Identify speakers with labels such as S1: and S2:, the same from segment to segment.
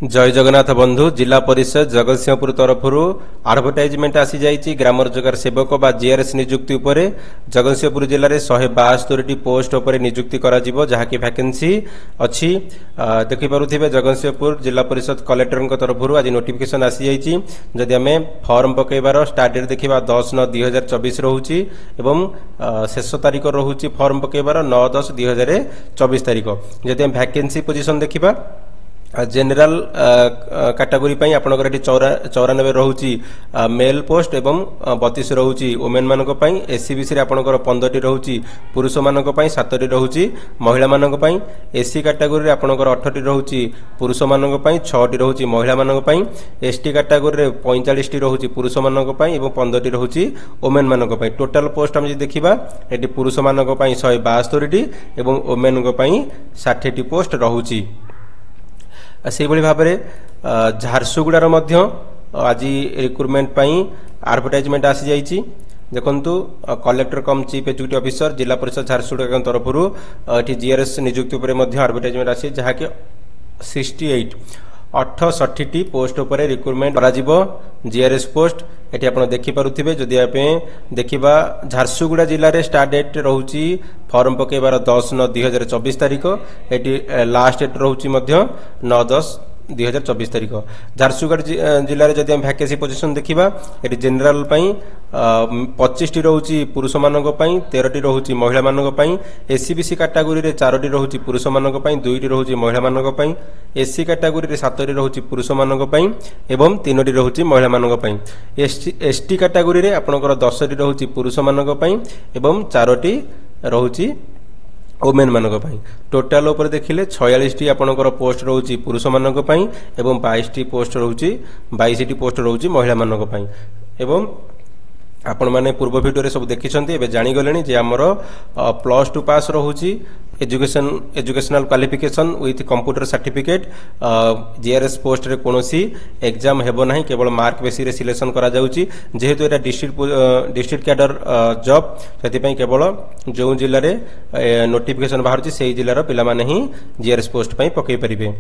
S1: जय जगन्नाथ बंधु जिला परिषद जगतसिंहपुर तरफ आडभटाइजमेंट आसी जाइए ग्राम रोजगार सेवक बा जीआरएस नियुक्ति उपरे जगतसिंहपुर जिले में 172 पोस्ट उपर नियुक्ति जहाँकि वैकेंसी अच्छी देखिपे जगतसिंहपुर जिला परिषद कलेक्टर तरफ आज नोटिफिकेशन आसी जाइए जदि आम फॉर्म पकईबार स्टार्ट डेट देखा 10/9/2024 रोचे एवं शेष तारीख रोचे फॉर्म पकईबार 9/10/2024 तारीख जदि आम वैकेंसी पोजिशन देखा जेनेल कैटेगोरी आपंकर 94 रोचे मेल पोस्ट एवं 32 रोचे वोमेन मान एससीबीसी आपंकर 15 रोचे पुरुष मान 7 रोचे महिला मान एससी कैटेगोरी आपंकर 18 रोचे पुरुष मान 6 रोचे महिला मान एसटी कैटेगोरी 45 रोचे पुरुष मान 15 रोचे वोमेन मान टोटाल पोस्ट आम देखा ये पुरुष मान 172 एवं वोमेन 60 पोस्ट रोचे से भाव में झारसुगुड़ार आज रिक्रुटमेंट आडभटाइजमेंट आसी जाइए देखु कलेक्टर कम चीफ एग्जीक्यूटिव ऑफिसर जिला परिषद झारसुगुड़ा तरफ ये जीआरएस नियुक्ति आडभटाइजमेंट आसी जहाँकि 68 पोस्ट उपर रिक्रुटमेंट जीआरएस पोस्ट ये आप देखिपे जदि आप देखा झारसुगुड़ा जिले में स्टार्ट डेट रोचे फॉर्म पकईबार 10/9/2024 तारीख ये लास्ट डेट रोचे 9/10/2024 तारीख झारसुगुड़ा जिले में जब वैकेंसी पोजिशन देखा ये जेनेल 25 रोचे पुरुष मान 13 रोचे महिला मान एससीबीसी कैटेगोरी 4 रोचे पुरुष मान 2 रोचे महिला मान एससी कैटेगोरी 7 रोचे पुरुष मान एवं 3 रोचे महिला मान एसटी कैटेगोरी आपंकर 10 रोचे पुरुष मान एवं 4 रोचे वोमेन मान टोटाल उपर देखिले 46 आपंकर पोस्ट रोचे पुरुष मान एवं 22 पोस्ट रोचे 22 पोस्ट रोचे महिला मान एवं आपण माने पूर्व वीडियो रे सब देखिछन्ती जानीगले जे आमर +2 पास रोचे educational qualification with computer certificate GRS post रे कोनोसी एग्जाम हेबो नाही केवल मार्क बेसी रे सिलेक्शन करा जाउची जेहेतु एटा डिस्ट्रिक्ट कैडर जॉब सेति पई केवल जो जिल्ला रे नोटिफिकेशन बाहर से जिलार पिला माने ही जीआरएस पोस्ट पई पकई परिबे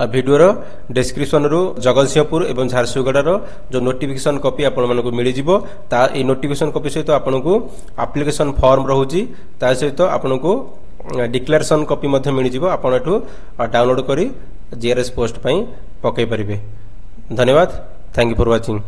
S1: वीडियोर डिस्क्रिप्शन रु जगतसिंहपुर एवं झारसुगुड़ार जो नोटिफिकेशन कॉपी आपण मानक मिल जिवो ता ए नोटिफिकेशन कॉपी सहित आपन को एप्लिकेशन फॉर्म रहउची ता सहित आपन को डिक्लेरेशन कॉपी मध्ये मिल जिवो आपण एठू डाउनलोड करी जीआरएस पोस्ट पई पकई परिबे। धन्यवाद। Thank you for watching.